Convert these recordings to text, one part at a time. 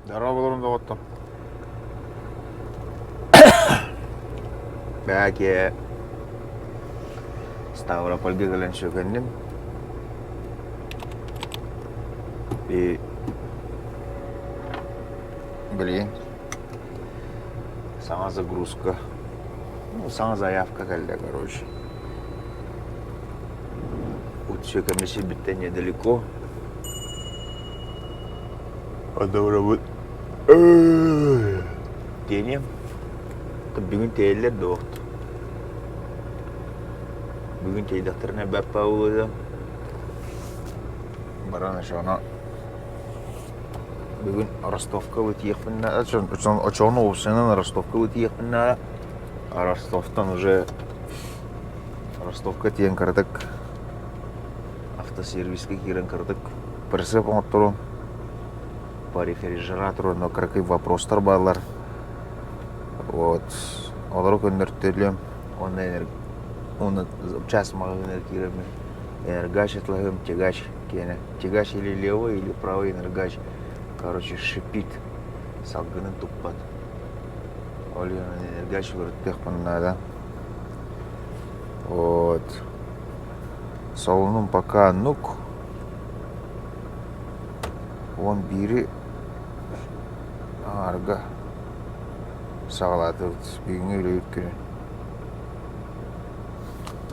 Здорово, болырымда оттым. Бәке Ставропольге келен шөгеннем. И блин, сама загрузка. Ну, сама заявка келді, короче. Утсекомесе бітті недалеко. Адавра вот. Денем. Бүгін тейлер доқты. Бүгін тейдақтарына бәппа олыды. Баран ашағына. Бүгін Ростовқа өтейекпін. Очоғыны опсынан Ростовқа өтейекпін. Ростовтан уже Ростовқа тиен кірдік. Автосервиске керен кірдік. Присып оңыттыру. По рефрижератору, но какие вопросы барлар. Вот. Олар көндірттелем. Оны час мағын кереме. Энергач отловим, тягач. Тягач или левый, или правый энергач. Короче, шипит. Салгынын туппат. Олар энергач вырттех надо. Вот. Солоным пока нук. Он бири арга сағалады.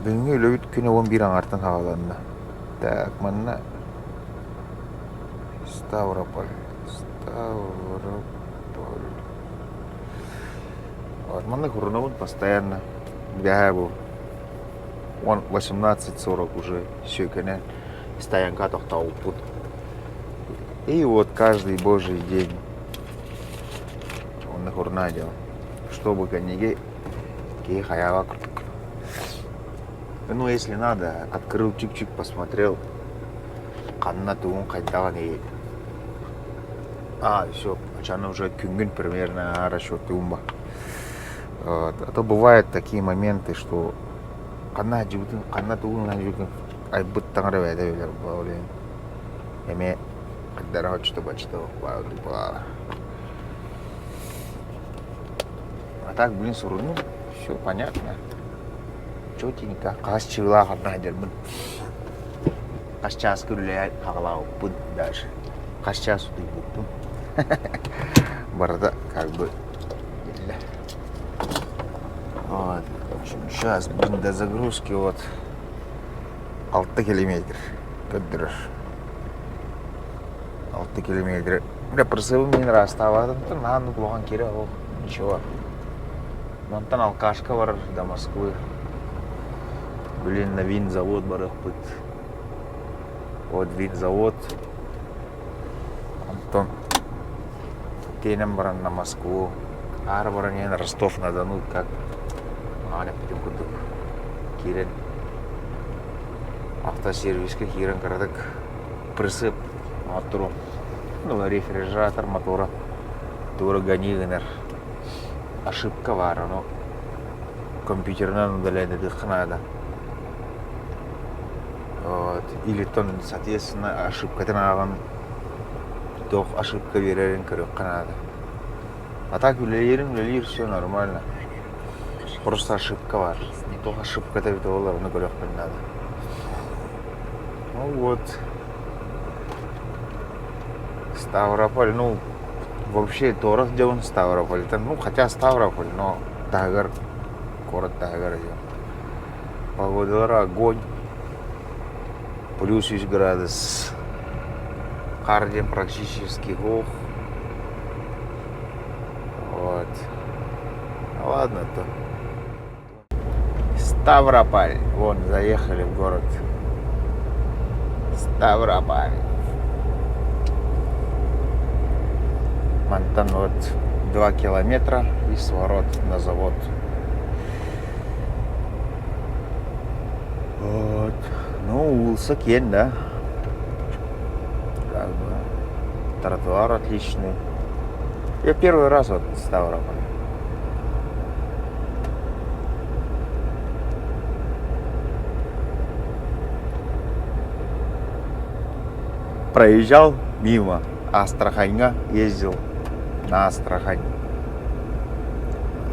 Бүгінгі өлі өткені 11 аңартын сағаладында. Так, манна Ставрополь. Вот, манна Курновын постоянно. Я был 18:40 уже сүйкені стоянка тоқтауы пут. И вот каждый божий день он нахурнадил, чтобы конеги хаява. Ну, если надо, открыл чик-чик, посмотрел, канна тугун кайдаган и все, ачаны уже күнгін примерно расчет тугунба. А то бывают такие моменты, что канна тугун айбыт таңыры бәді белер баулен. Эме когда что бачто, а так, блин, сурну, все понятно. Четенько. Кас чила харнадер бун. Кас час күрле хагылау бун даже. Кас час уды бун. Барда как бы. Вот. Сейчас, блин, до загрузки вот 6 километр. Көддірір. 6 километр. Бля, просывым мен расставадым. Нану блоған кере ол. Ничего. Монтан алкашка бар до Москвы. Блин, на винзавод барых быт. Вот винзавод. Антон. Тенем баран на Москву. Ар баран на Ростов-на-Дону. Как? Аня петюкудук. Кирен. Автосервиске кирен кардык. Присып. Мотору. Ну, рефрижератор мотора. Тура гонигенер. Ошибка бар, но компьютернан удалять надо. Вот. Или то, соответственно, ошибка тенаган. То ошибка верерин корёк надо. А так влиер, все нормально. Просто ошибка бар. Не то ошибка то доллар на корёк надо. Ну вот. Ставрополь, ну, вообще Торос, где он Ставрополь. Ну, хотя Ставрополь, но Тагар, город Тагар. Погода огонь. Плюс 6 градус. Кардия практически глух. Вот. Ну, ладно то. Ставрополь. Вон, заехали в город. Ставрополь. Монтан вот 2 километра и сворот на завод. Вот. Ну, улица Кен, да? Как бы. Тротуар отличный. Я первый раз вот в Ставрополе. Проезжал мимо Астраханьга, ездил на Астрахань.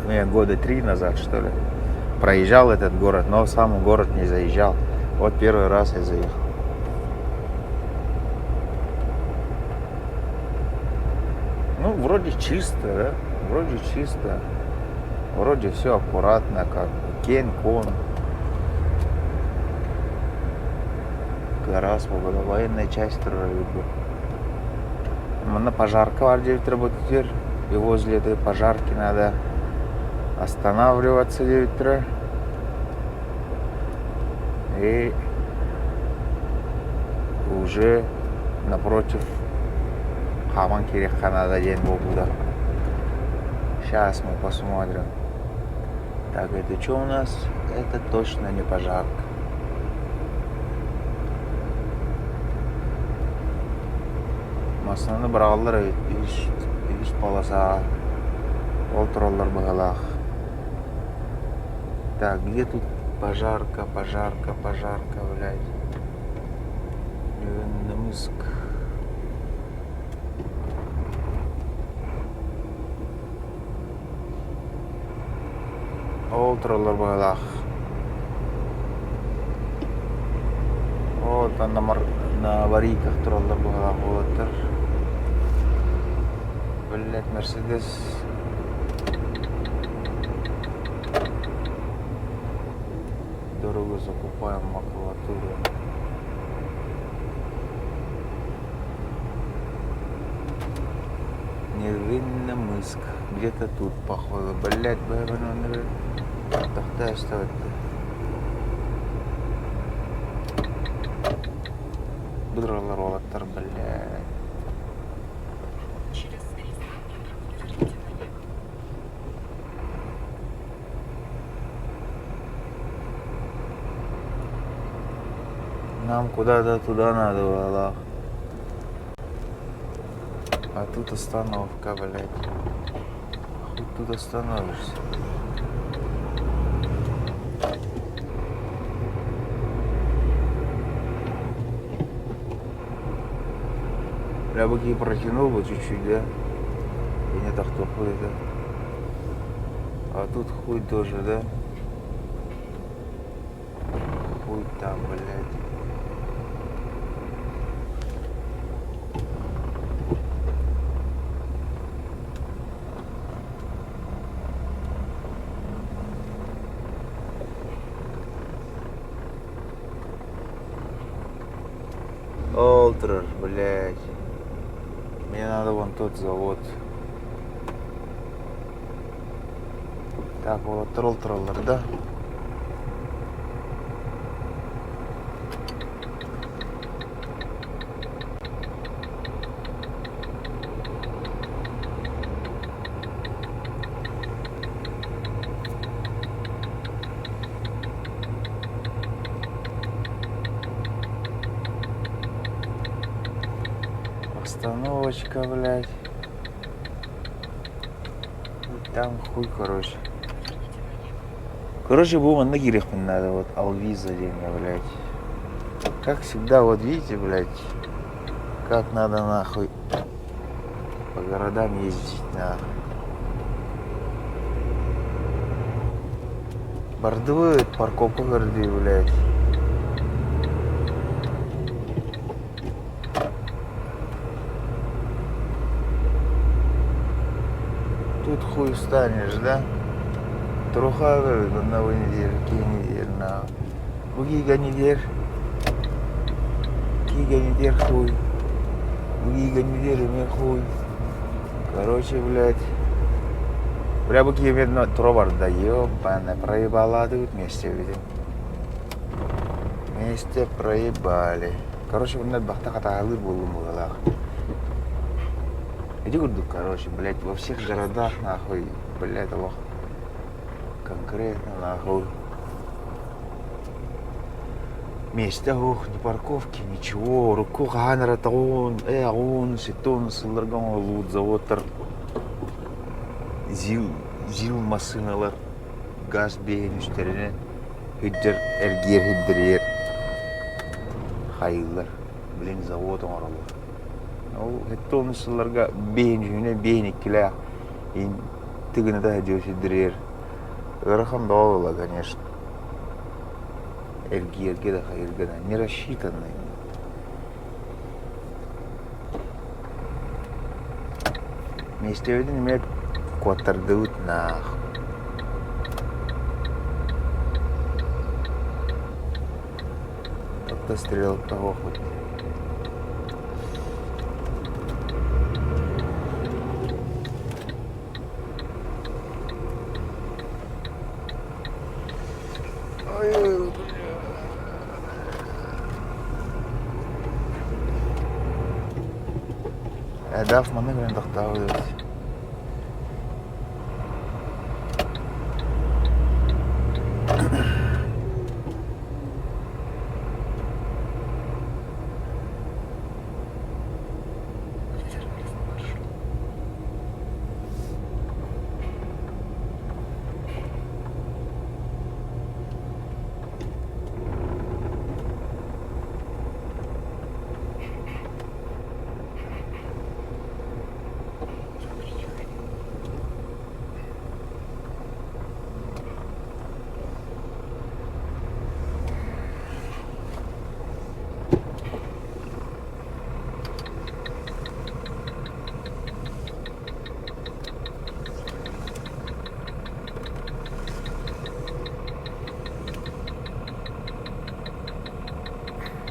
Ну, я года 3 назад, что ли, проезжал этот город, но в сам город не заезжал. Вот первый раз я заехал. Ну, вроде чисто, да? Вроде чисто. Вроде все аккуратно, как бы. Кен-кон. Раз была военная часть троллейбуса. На пожарка var deyip работать. И возле этой пожарки надо останавливаться deyip тұр. И уже напротив Хаман Кирихханада день болды. Сейчас мы посмотрим. Так, это что у нас? Это точно не пожарка. Масаны бұрағылар үйіш полоса. Ол тұралар бағалақ. Так, где тут пожарка, блядь. Невинномыск. Ол тұралар бағалақ. Вот на аварийках тұралар бағалақ болатыр. Блять, Мерседес. Дорого закупаем макулатуру. Невинномыск. Где-то тут, походу. Блять, наверное. Тахта оставить. Будралар олаттар, блять. Нам куда-то туда надо было. А тут остановка, блядь. Хоть тут остановишься. Я бы и протянул бы чуть-чуть, да? И не так то хуй, да? А тут хуй тоже, да? Хуй там, блядь. Олтрер, блядь. Мне надо вон тот завод. Так, вот троллер, да? Остановочка, блядь. И там хуй, короче. Короче, было на гирях надо, вот, Алвиза деньги, блядь. Как всегда, вот видите, блядь, как надо нахуй по городам ездить, нахуй. Бордовые парковка города, блядь. Тут хуй встанешь, да? Труха, говорит, одного неделю, неделю, на. Гига недель. Гига недель хуй. Гига неделю мне хуй. Короче, блядь. Бля, бы киемедно тровар, да ёбаная, проебала тут вместе, видим. Вместе проебали. Короче, блядь, бахта катагалы было мугалах. Иди гуду, короче, блядь, во всех городах, нахуй, блядь, лох. Конкретно, нахуй. Месте, ох, ни парковки, ничего. Руку ханера таун, агун, ситон, сылырган лут, заводтар. Зил машиналар, газ бейін үстеріне. Хиддер, эргер, хиддер ер. Хайылар. Блин, завод оңаралар. Ол хетте оны сылларга бейін жүйіне бейін еккілі ин тігіні да жөсідірер. Ырыхан да ола, конечно. Эрге да хайырге да не рассчитанный. Местеведен мек квартарды утнах. Так-то стрелка охоть. Әдәф маны белән тактау дебез.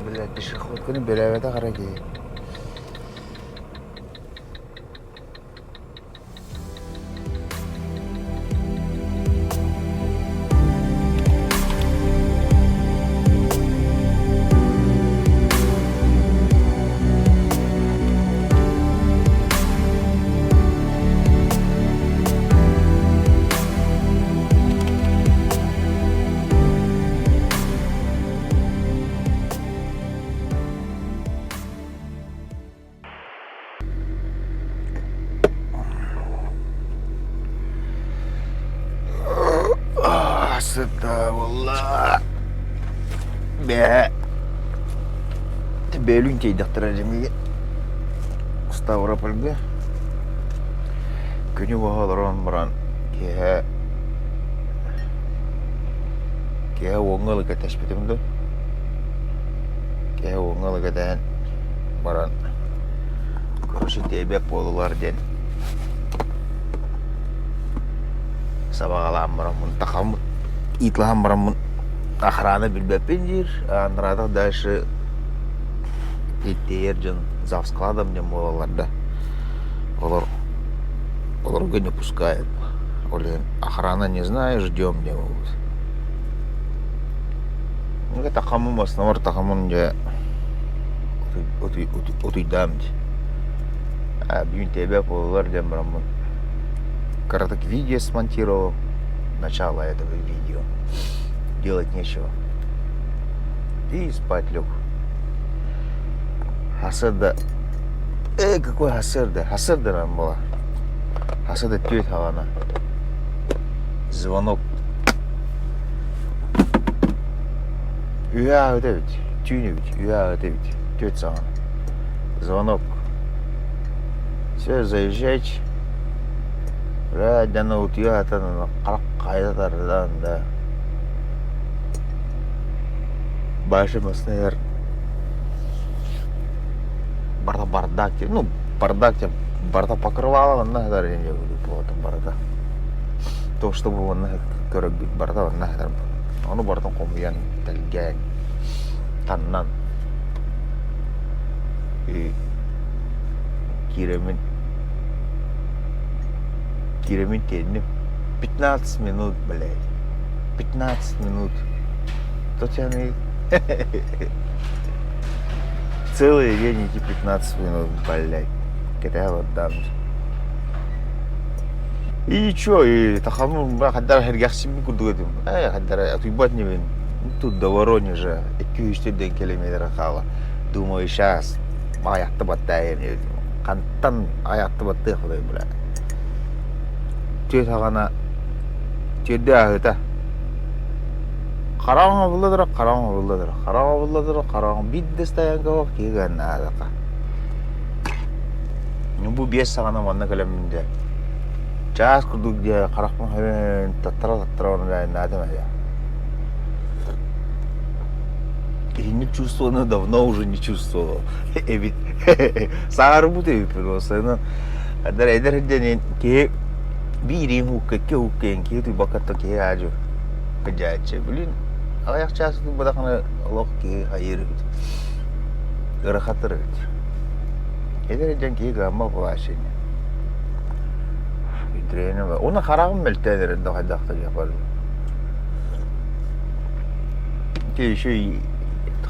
Блядь, пешеход күні бөләбәді қара кейі. Сыта, валла. Бә. Бәлін тейдіқтіра жемеге. Ставропольге. Күні бағаларан бұран. Кеге оңғалы кәтәшпетімді. Кеге оңғалы кәтән бұран. Көрші тейбек болылар ден. Сабағалам бұран мұн тақамын. Итлахам барамын охрана билбеппен жер, анрада дальше иттер жан зав складом дем болаларда. Олар не пускает. Олен охрана не знаю, ждем не могут. Ну тақамын основар тақамын же отойдам. А бүйін тебе болалар дем барамын. Короток видео смонтировал. Начало этого видео. Делать нечего. И спать лег. Хасырда... какой хасырда? Хасырда нам была. Хасырда тёт халана. Звонок. Уя ödevit. Тюневич. Уя ödevit. Тёт саған. Звонок. Все, заезжайте. Радяны утуя атанын қарақ қайдатардан да. Башы мыснайыр. Барда бардак деп, ну, бардак деп, барда покрывала, ванна хадар енде өдіп болатын барда. То, что бұл ванна көрік бит барда, ванна хадар. Оны бардан қомиян, тәлген, таннан. Киремин теніп 15 минут, блядь. 15 минут. Тут они целый день эти 15 минут, блядь. Когда вот дам. И чё, и тахаму, хаддар хергахсими курдугадым. Хаддар отъебать не вин. Тут до Воронежа 200 километров хала. Думаю, сейчас аякты баттайын. Кантан аякты баттайын, блядь. Түйет ағана түйетде ағыта. Қарауыңа бұлладыра. Қарауыңа бидді стаянға оқ кеген ағықа. bu 5 sağana manna kaleminde. Çağız kurduk diye karakman hemen tattara onu ben надо ya. И не чувствовал, но давно уже не чувствовал. Эбит. Саар бут эбит просто. Но адар эдерден ке бирин хуккен ке ту бакатта ке ажу. Кежаче билин. Аяк часы ту бадакана лок ке хайыр. Рахатыр. Эдерден ке гамма башыны. Битрени. Оны карагым мелтедер да хайдакта yapar. Ке еще и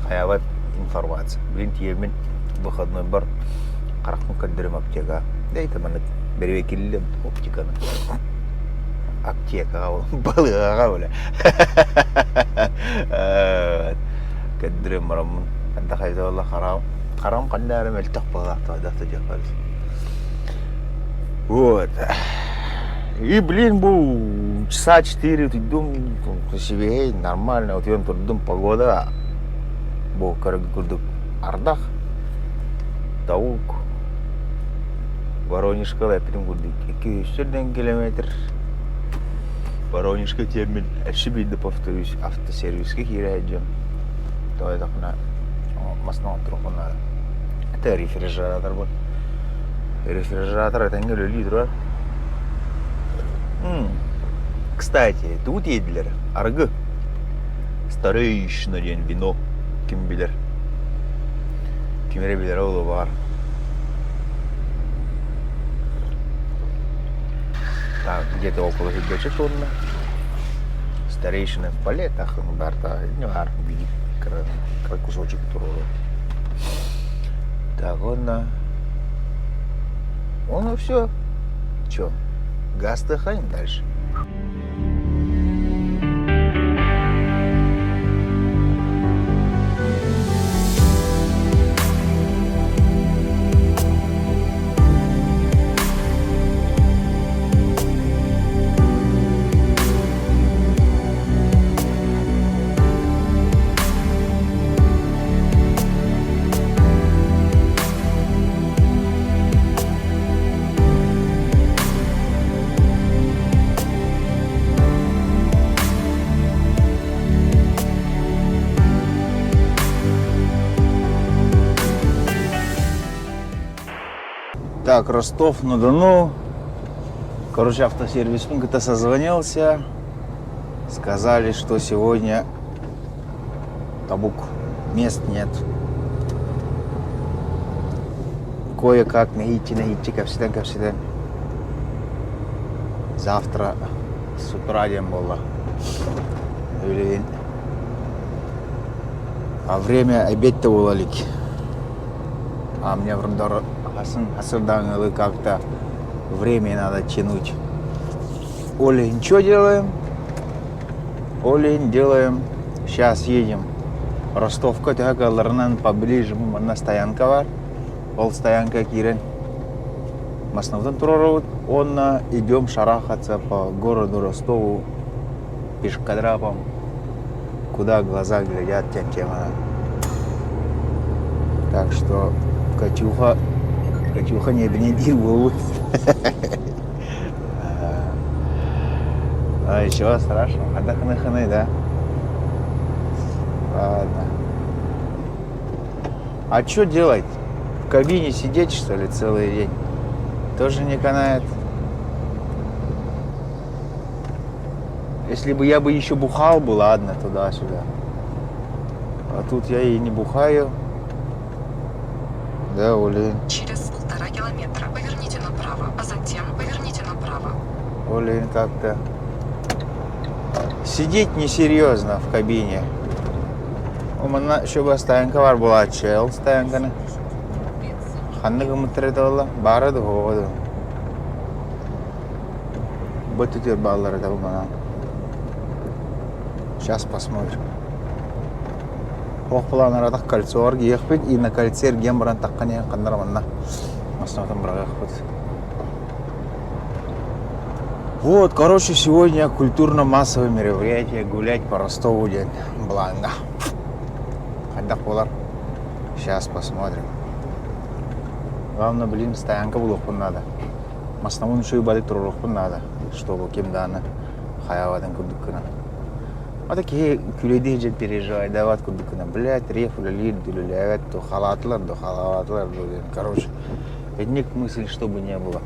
حيوات информация. Блин, темен выходной бар. Карахмын кадырым аптека. Да и таманат бервекилле оптиканы. Аптека балыга бля. Кадырым рамын. Анда хайда валла карам кандары мелтак багакта да жапар. Вот. И, блин, был часа 4, ты думаешь, красивее, нормально, вот я тут погода. Бо курдук ардах таук Воронежка лепитим курдук 200 километр. Воронежка темен әшибейді повторюсь автосервиске кирәйдем. Той такна масна трохона. Это рефрижератор был. Рефрижератор это не литр. Кстати, тут едлер аргы. Старейшина ден вино. Kim bilir. Kimere bilir oğlu var. Там где-то около 10 тонн. Старейшины в палетах, барта, не вар, видит, как кусочек турова. Так, он все. Че, газ дыхаем дальше. Так, Ростов-на-Дону. Короче, автосервис как-то созвонился. Сказали, что сегодня табук. Мест нет. Кое-как найти, как всегда. Завтра с утра дем было. А время обед-то улалик. А мне вроде осознанно как-то время надо тянуть. Олень, что делаем? Олень делаем. Сейчас едем. Ростовка тягаларнан поближе на стоянка бар. Ол стоянка кирен. Масновдан турород. Идем шарахаться по городу Ростову пешкадрапом. Куда глаза глядят, тема. Так что Катюха не обнедил. А еще страшно. Отдохны, да? Ладно. А что делать? В кабине сидеть, что ли, целый день? Тоже не канает. Если бы я бы еще бухал бы, ладно, туда-сюда. А тут я и не бухаю. Да, Олень. Через 1,5 километра поверните направо, а затем поверните направо. Олень как-то сидеть несерьезно в кабине. У меня еще стоянка бар была, чел стоянка. Ханны гумтредала, бара да ходу. Бытутер баллары да бана. Сейчас посмотрим. Оqpılanlara da kольцо var giyekpet и на кольце гембран таккане кандараманна. Маснатан брагахпет. Вот, короче, сегодня культурно-массовое мероприятие гулять по Ростову день Бланга. Хаддак болар. Сейчас посмотрим. Главное, блин, стоянка было надо. Маснамун еще и бали троллох надо, чтобы кем дана хаявадан кудукана. А такие күлейди же переживай, дават кудукана, блядь, рефуля лид, дулюлявят, то халатлар, блин. Короче, одних мыслей, чтобы не было.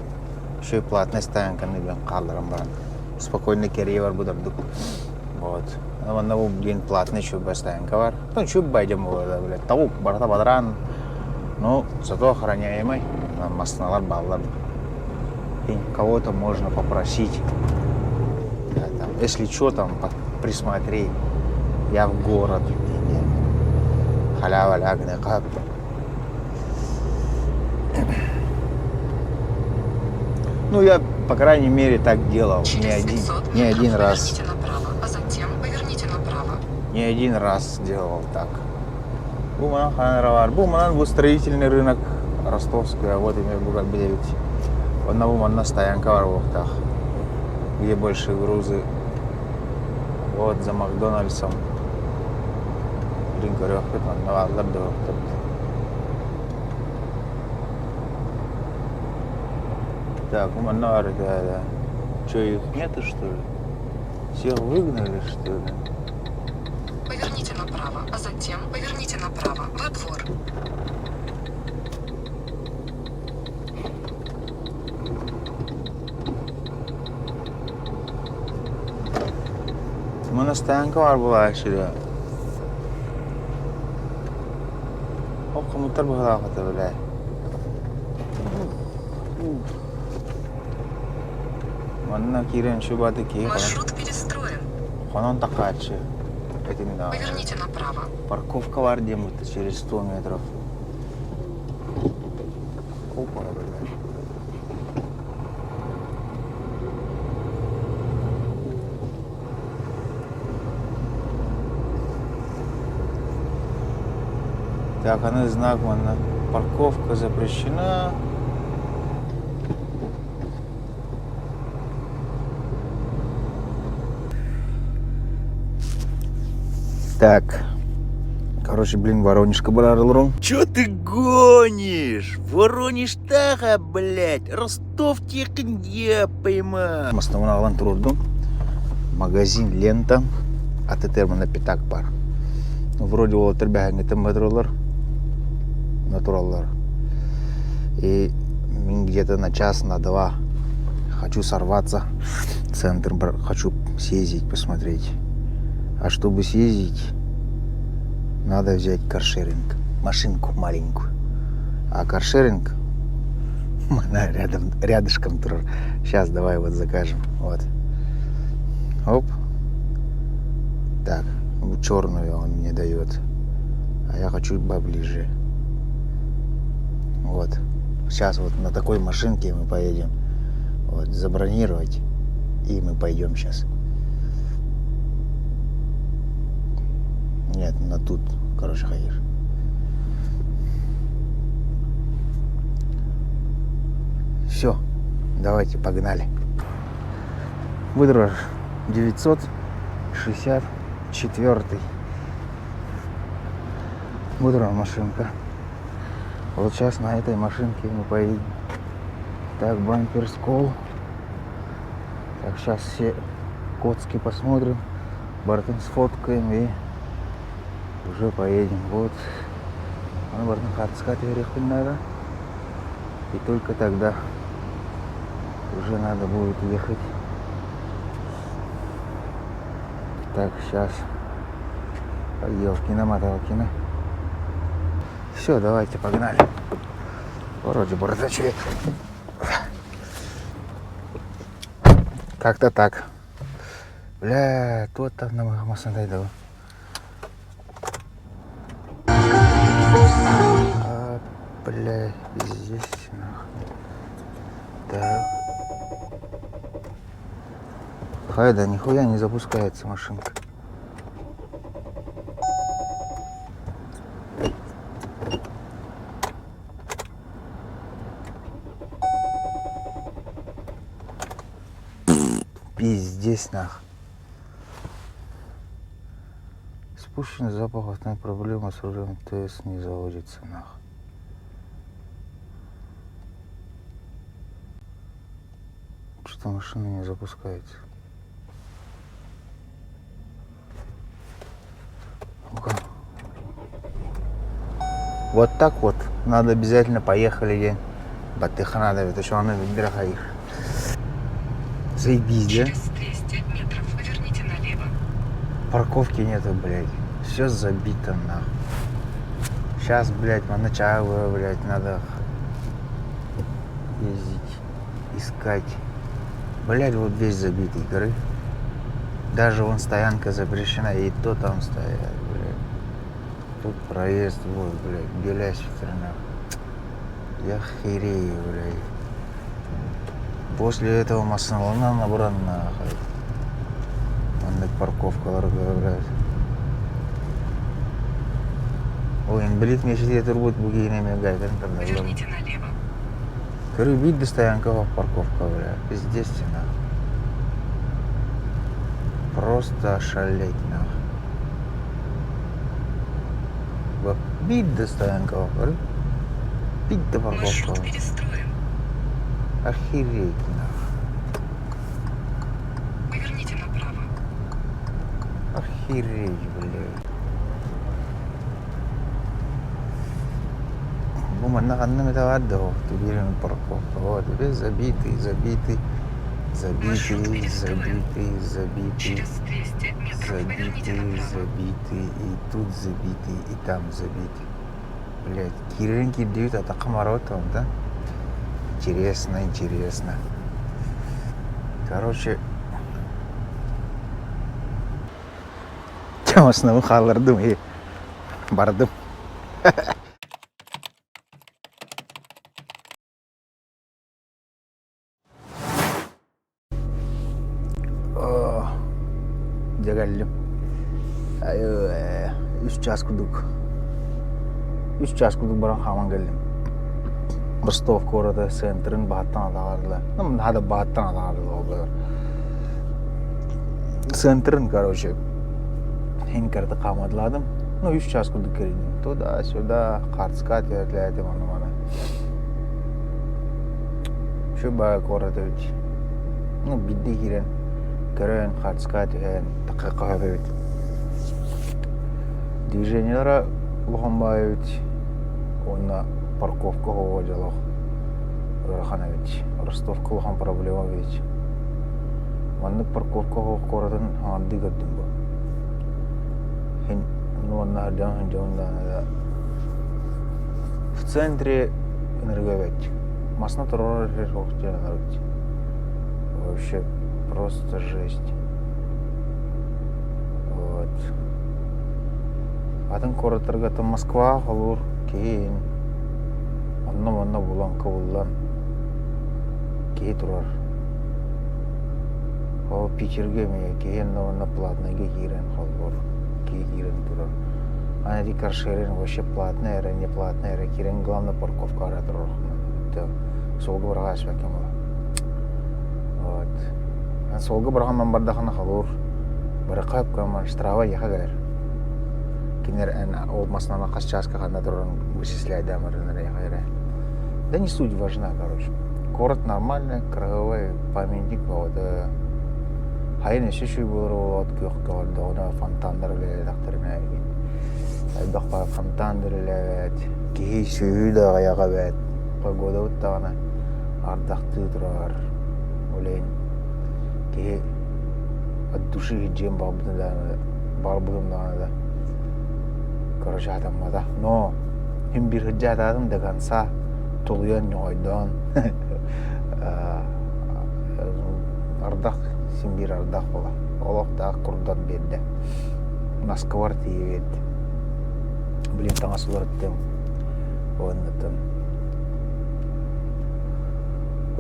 Еще и платная стоянка, блин, калдаром, блин. Спокойно керевар будардук. Вот. А на блин, платный еще стоянка var. Ну, что байдем было, блядь, тавук, барата бадран. Ну, зато охраняемый, масналар, баллар. И кого-то можно попросить, да, там, если что, там, присмотри, я в город, халява лягне как. Ну, я, по крайней мере, так делал не один раз. Поверните направо, а затем поверните направо. Не один раз делал так. Буман был строительный рынок ростовский, а вот имя Бугак Бедевич. Одна стоянка в Арвохтах, где большие грузы. Вот за Макдональдсом. Так, да. Что, их нету, что ли? Всех выгнали, что ли? Поверните направо, а затем поверните направо, во двор. У мене стоянка var була сюди. О, комутар була хата, блядь. Манна кирен шубаты ки. Маршрут перестроен. Ханан такачы. Этим да. Поверните направо. Парковка var где-то через 100 метров. Опа, блядь. Так, она знак, манна. Парковка запрещена. Так. Короче, блин, Воронежка была рылрум. Чё ты гонишь? Воронеж тага, блядь. Ростов технья пойма. Маснауна алан турдум. Магазин Лента. Атетермана Питак бар. Ну, вроде ол тербәһәңе тембадролар. Натураллар. И где-то на час, на два хочу сорваться в центр, хочу съездить, посмотреть. А чтобы съездить, надо взять каршеринг, машинку маленькую. А каршеринг рядышком. Сейчас давай вот закажем. Вот. Оп. Так, черную он мне дает. А я хочу поближе. Вот. Сейчас вот на такой машинке мы поедем. Вот, забронировать. И мы пойдем сейчас. Нет, на тут, короче, ходишь. Все, давайте, погнали. Выдор 964. Выдор машинка. Вот сейчас на этой машинке мы поедем. Так, бампер скол. Так, сейчас все коцки посмотрим. Бартон сфоткаем и уже поедем. Вот. Бартон хатскат надо. И только тогда уже надо будет ехать. Так, сейчас. Елкина-моталкина. Все, давайте, погнали. Вроде бардачек. Как-то так. Бля, тут там на Махамасан дойду. А, бля, здесь нахуй. Так. Хайда, нихуя не запускается машинка. Пиздец нах. Спущенный запах, основная проблема с рулем ТС не заводится нах. Что машина не запускается? Ну-ка. Вот так вот. Надо обязательно поехали. Батыха надо, это что она дорога их. Заебись, да? Через 200 метров поверните налево. Парковки нету, блядь. Все забито, нахуй. Сейчас, блядь, начало, блядь, надо ездить, искать. Блядь, вот весь забитый, горы. Даже вон стоянка запрещена, и то там стоят, блядь. Тут проезд, вот, блядь, Белясвитер, нахуй. Я херею, блядь. После этого Масналана набран, нахуй. Андай парковкаларга, блядь. Ой, блядь, мешите турбут бугейнеме гайден, когда Поверните налево. Говорю, видно стоянка, парковка, бля, пиздец, нахуй. Просто ошалеть, нахуй. Вот, видно стоянка, говорю. Видно парковка. Маршрут перестроен. Охереть, нахуй. Поверните направо. Охереть, блядь. Бумана канна метавадда, ты берем парковка. Вот, весь забитый, забитый. Забитый, забитый, забитый, Через 200 метров поверните забитый, направо. забитый, и тут забитый, и там забитый. Блять, киренки дают от Акамаротом, да? Интересно, интересно. Короче, темасына халырдым и бардым. Jagallim. Ayo, 3 час kuduk. 3 час kuduk баран хаман geldim. Ростовка orada центрын баттан адағарылы. Ну, надо баттан адағарылы олар. Центрын, короче, хинкарды қамадыладым. Ну, 3 час kuduk керейдім. Туда-сюда, қартыска терләдім, аны-маны. Şu bayağı orada öt. Ну, бидді керен. Көрен, қартыска түйен, тақиқа өт. Движениялары лұғанбай өт. Онна парковка хова жалақ. Өріқан өт. Ростовка лұған проблема өт. Мандық парковка хова қорадан аңды көрдім бұл. Хен, онна әрден жауындан. В центре энерго өт. Масна тұрар өт. Вообще просто жесть. Вот. Атын коротыргата Москва холур кейін. Онна булан кабуллан. Кей турар. Ол Питерге ме кейін онна платныйга кирен холур. Кей кирен турар. Ана ди каршерен вообще платный, эре не платный, эре кирен главный парковка ара турар. Солғы бұрға ашпакен бола. Вот. Солғы бұрға мен бардақына қалуыр. Бұры қап көмін штрава еқа кәлер. Кенер ол масынана қас часка қанда тұрын вычисляйда мұрыныр еқа кәлер. Да не суть важна, короче. Город нормальный, краевой памятник болады. Хайын еші шүй болыр олады көк қалды. Оны фонтандар өлелі дақтырына еген. Айдақпа фонтандар өлелі. Кей сүйі да аяға бәд. Погода өттағына. Ардақты тұрар, олейін. Кей от души хиджем барбудым дағаны да. Короче, атаммада. Но, хим бір хиджа атадым дағанса, толуян нойдан. Ардақ, сен бір ардақ бола. Олықтағы құрдат берді. Наскавар тейі берді. Білен таңа сулар өттім. Оғындатым.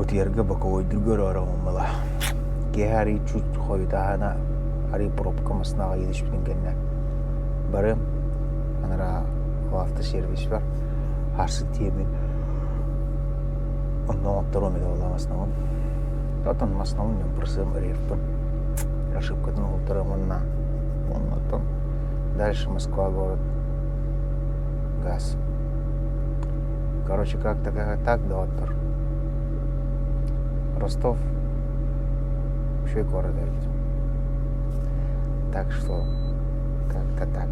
Өтерге боковой дүргөр арауымыла. Ке хари чуть қойдағана, хари пробка масынаға едішпін кенне. Барым, анара автосервис бар. Харсы темін. Ондан оптар омеда ола масынауын. Татын масынауын мен пырсым рефтім. Ошибкатын олтарым онна. Оннатан. Дальше Москва город. Газ. Короче, как-то так да оттар. Ростов большой город этим. Так что, как-то так.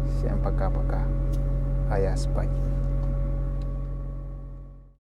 Всем пока-пока. А я спать.